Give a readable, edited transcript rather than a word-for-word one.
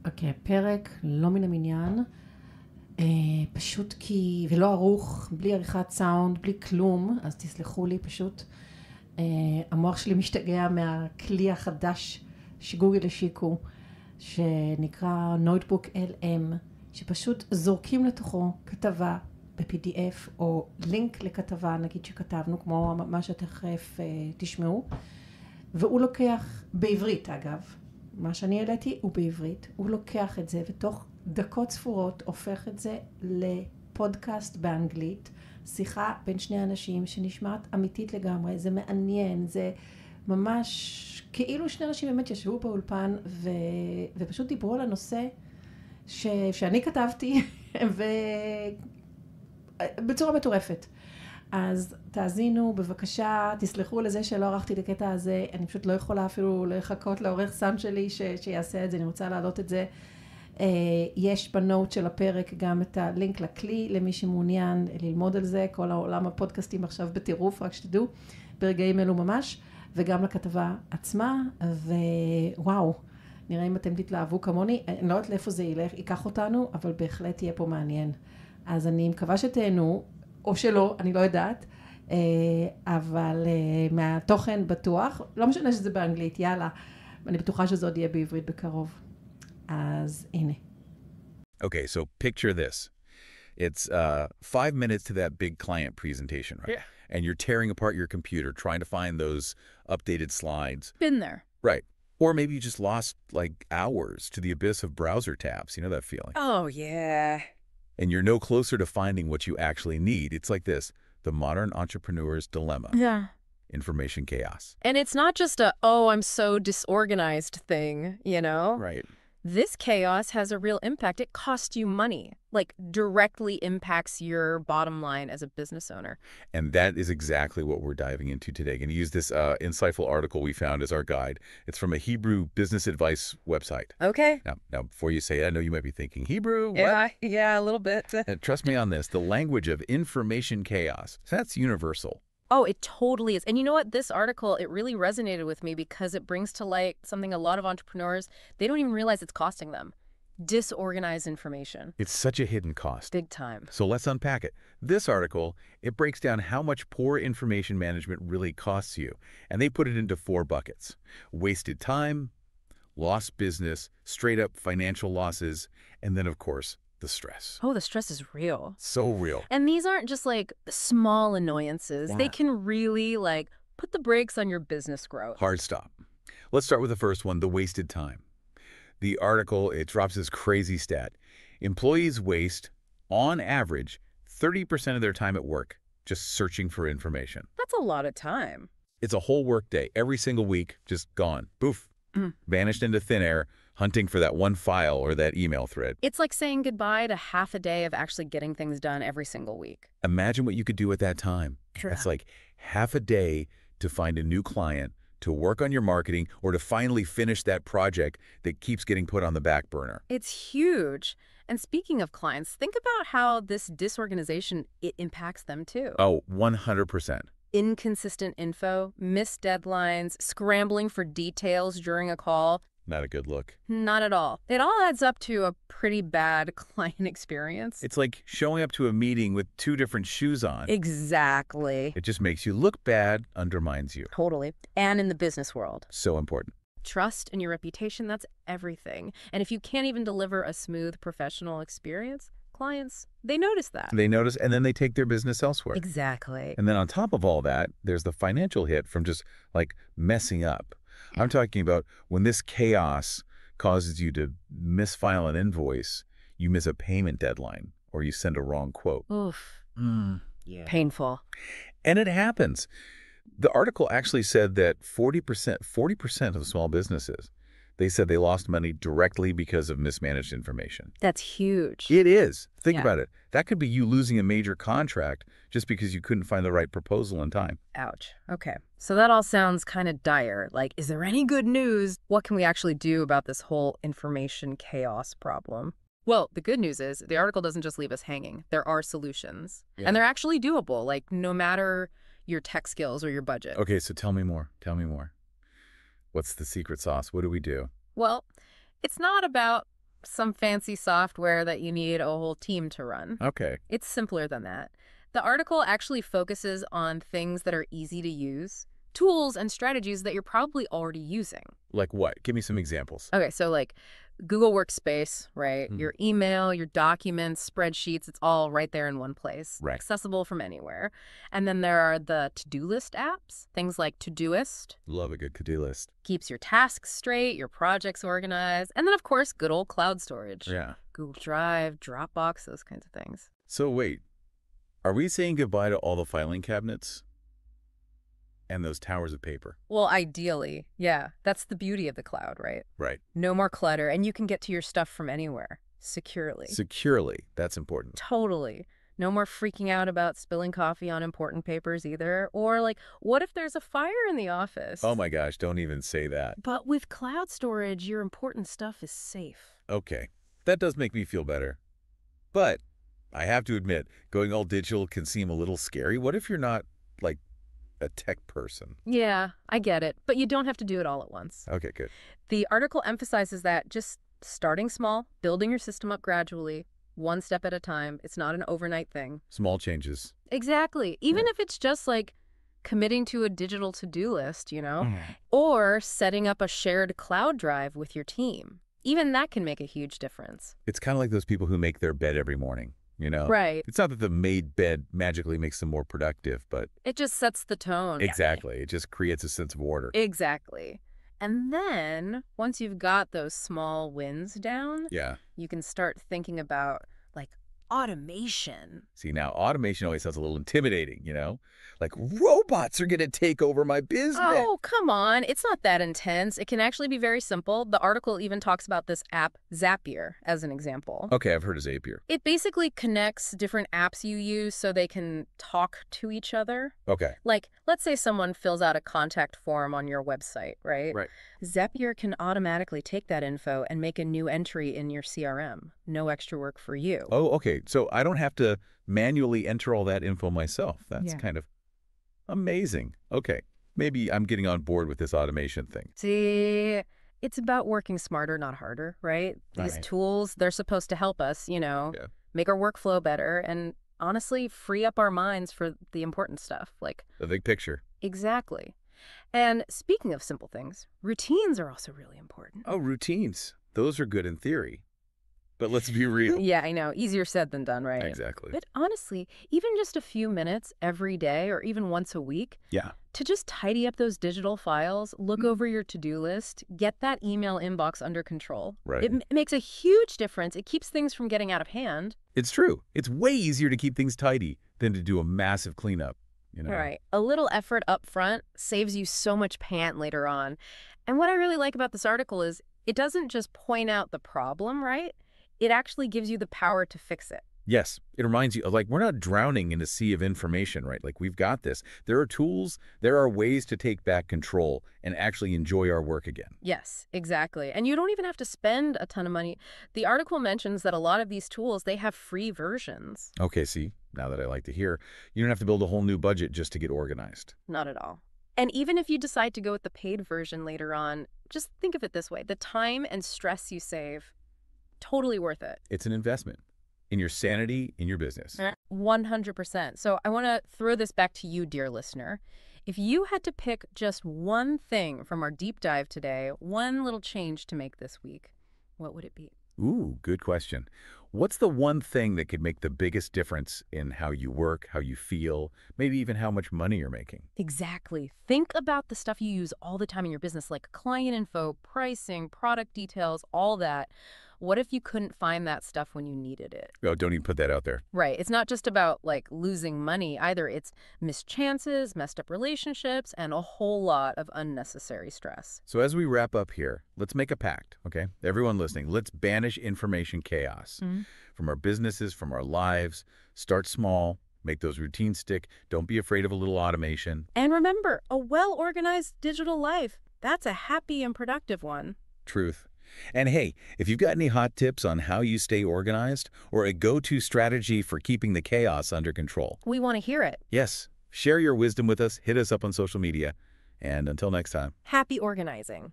אוקיי, פרק לא מן המניין, פשוט כי, ולא ערוך, בלי עריכת סאונד, בלי כלום, אז תסלחו לי פשוט. המוח שלי משתגע מהכלי החדש שגוגל השיקו, שנקרא NotebookLM, שפשוט זורקים לתוכו כתבה ב-PDF, או לינק לכתבה, נגיד שכתבנו, כמו מה שתכף תשמעו, והוא לוקח, בעברית אגב, מה שאני העליתי הוא בעברית, הוא לוקח את זה ותוך דקות ספורות הופך את זה לפודקאסט באנגלית, שיחה בין שני אנשים שנשמעת אמיתית לגמרי, זה מעניין, זה ממש כאילו שני אנשים באמת ישבו באולפן ופשוט דיברו על הנושא שאני כתבתי בצורה מטורפת. אז תאזינו, בבקשה, תסלחו לזה שלא ערכתי את הקטע הזה, אני פשוט לא יכולה אפילו לחכות לעורך סאונד שלי שיעשה את זה, אני רוצה להעלות את זה. יש בנוט של הפרק גם את הלינק לכלי, למי שמעוניין ללמוד על זה, כל העולם הפודקאסטים עכשיו בטירוף, רק שתדעו, ברגעים אלו ממש, וגם לכתבה עצמה, ווואו, נראה אם אתם תתלהבו כמוני, אני לא יודעת לאיפה זה ייקח אותנו, אבל בהחלט יהיה פה מעניין. אז אני מקווה שתהנו, או שלא, אני לא יודעת, אבל מהתוכן בטוח, לא משנה שזה באנגלית, יאללה, אני בטוחה שזה עוד יהיה בעברית בקרוב. אז הנה. Okay, so picture this. It's 5 minutes to that big client presentation, right? Yeah. And you're tearing apart your computer, trying to find those updated slides. Been there. Right. Or maybe you just lost, like, hours to the abyss of browser tabs. You know that feeling? Oh, yeah. And you're no closer to finding what you actually need. It's like this, the modern entrepreneur's dilemma. Yeah. Information chaos. And it's not just a, oh, I'm so disorganized thing, you know? Right. This chaos has a real impact. It costs you money, like directly impacts your bottom line as a business owner. And that is exactly what we're diving into today. Going to use this insightful article we found as our guide. It's from a Hebrew business advice website. Okay. Now, before you say it, I know you might be thinking, Hebrew? What? Yeah, a little bit. Trust me on this. The language of information chaos, that's universal. Oh, it totally is. And you know what? This article, it really resonated with me because it brings to light something a lot of entrepreneurs, they don't even realize it's costing them. Disorganized information. It's such a hidden cost. Big time. So let's unpack it. This article, it breaks down how much poor information management really costs you. And they put it into 4 buckets. Wasted time, lost business, straight up financial losses, and then, of course, the stress. Oh, the stress is real. So real. And these aren't just like small annoyances. Yeah. They can really like put the brakes on your business growth. Hard stop. Let's start with the first one, the wasted time. The article, it drops this crazy stat. Employees waste, on average, 30% of their time at work just searching for information. That's a lot of time. It's a whole work day, every single week, just gone. Poof. Vanished into thin air, hunting for that one file or that email thread. It's like saying goodbye to half a day of actually getting things done every single week. Imagine what you could do with that time. True. That's like half a day to find a new client, to work on your marketing, or to finally finish that project that keeps getting put on the back burner. It's huge. And speaking of clients, think about how this disorganization, it impacts them too. Oh, 100%. Inconsistent info, missed deadlines, scrambling for details during a call. Not a good look. Not at all. It all adds up to a pretty bad client experience. It's like showing up to a meeting with 2 different shoes on. Exactly. It just makes you look bad, undermines you. Totally. And in the business world. So important. Trust and your reputation, that's everything. And if you can't even deliver a smooth professional experience, clients, they notice that. They notice, and then they take their business elsewhere. Exactly. And then on top of all that, there's the financial hit from just, like, messing up. I'm talking about when this chaos causes you to misfile an invoice, you miss a payment deadline, or you send a wrong quote. Oof. Yeah. Painful. And it happens. The article actually said that 40% of small businesses, they said they lost money directly because of mismanaged information. That's huge. It is. Think Yeah. about it. That could be you losing a major contract just because you couldn't find the right proposal in time. Ouch. Okay. So that all sounds kind of dire. Like, is there any good news? What can we actually do about this whole information chaos problem? Well, the good news is the article doesn't just leave us hanging. There are solutions. Yeah. And they're actually doable, like no matter your tech skills or your budget. Okay, so tell me more. Tell me more. What's the secret sauce? What do we do? Well, it's not about some fancy software that you need a whole team to run. Okay. It's simpler than that. The article actually focuses on things that are easy to use, tools and strategies that you're probably already using. Like what? Give me some examples. Okay, so like Google Workspace, right? Your email, your documents, spreadsheets, it's all right there in one place. Right. Accessible from anywhere. And then there are the to-do list apps, things like Todoist. Love a good to-do list. Keeps your tasks straight, your projects organized. And then, of course, good old cloud storage. Yeah. Google Drive, Dropbox, those kinds of things. So wait, are we saying goodbye to all the filing cabinets and those towers of paper? Well, ideally, yeah. That's the beauty of the cloud, right? Right. No more clutter, and you can get to your stuff from anywhere, securely. Securely. That's important. Totally. No more freaking out about spilling coffee on important papers either. Or like, what if there's a fire in the office? Oh my gosh, don't even say that. But with cloud storage, your important stuff is safe. Okay, that does make me feel better. But I have to admit, going all digital can seem a little scary. What if you're not, like, a tech person? Yeah, I get it. But you don't have to do it all at once. Okay, good. The article emphasizes that just starting small, building your system up gradually, one step at a time. It's not an overnight thing. Small changes. Exactly. Even if it's just like committing to a digital to-do list, you know, or setting up a shared cloud drive with your team. Even that can make a huge difference. It's kind of like those people who make their bed every morning, you know? Right. It's not that the made bed magically makes them more productive, but... It just sets the tone. Exactly. It just creates a sense of order. Exactly. And then once you've got those small wins down, Yeah. you can start thinking about like automation. See, now automation always sounds a little intimidating, you know? Like, robots are going to take over my business. Oh, come on. It's not that intense. It can actually be very simple. The article even talks about this app, Zapier, as an example. Okay, I've heard of Zapier. It basically connects different apps you use so they can talk to each other. Okay. Like, let's say someone fills out a contact form on your website, right? Right. Zapier can automatically take that info and make a new entry in your CRM. No extra work for you. Oh, okay. So I don't have to manually enter all that info myself. That's kind of amazing. Okay. Maybe I'm getting on board with this automation thing. See, it's about working smarter, not harder, right? These tools, they're supposed to help us, you know, make our workflow better and honestly free up our minds for the important stuff. Like The big picture. Exactly. And speaking of simple things, routines are also really important. Oh, routines. Those are good in theory. But let's be real. Yeah, I know. Easier said than done, right? Exactly. But honestly, even just a few minutes every day or even once a week to just tidy up those digital files, look over your to-do list, get that email inbox under control. Right. It makes a huge difference. It keeps things from getting out of hand. It's true. It's way easier to keep things tidy than to do a massive cleanup. You know? Right. A little effort up front saves you so much pant later on. And what I really like about this article is it doesn't just point out the problem, right? It actually gives you the power to fix it. Yes. It reminds you, like, we're not drowning in a sea of information, right? Like, we've got this. There are tools, there are ways to take back control and actually enjoy our work again. Yes, exactly. And you don't even have to spend a ton of money. The article mentions that a lot of these tools, they have free versions. Okay, see, now that I like to hear, you don't have to build a whole new budget just to get organized. Not at all. And even if you decide to go with the paid version later on, just think of it this way. The time and stress you save, totally worth it. It's an investment in your sanity, in your business. 100%. So I want to throw this back to you, dear listener. If you had to pick just one thing from our deep dive today, one little change to make this week, what would it be? Ooh, good question. What's the one thing that could make the biggest difference in how you work, how you feel, maybe even how much money you're making? Exactly. Think about the stuff you use all the time in your business, like client info, pricing, product details, all that. What if you couldn't find that stuff when you needed it? Oh, don't even put that out there. Right. It's not just about like losing money either. It's missed chances, messed up relationships, and a whole lot of unnecessary stress. So as we wrap up here, let's make a pact, okay? Everyone listening, let's banish information chaos from our businesses, from our lives. Start small, make those routines stick. Don't be afraid of a little automation. And remember, a well-organized digital life, that's a happy and productive one. Truth. And hey, if you've got any hot tips on how you stay organized or a go-to strategy for keeping the chaos under control, we want to hear it. yes, share your wisdom with us, hit us up on social media, and until next time. Happy organizing.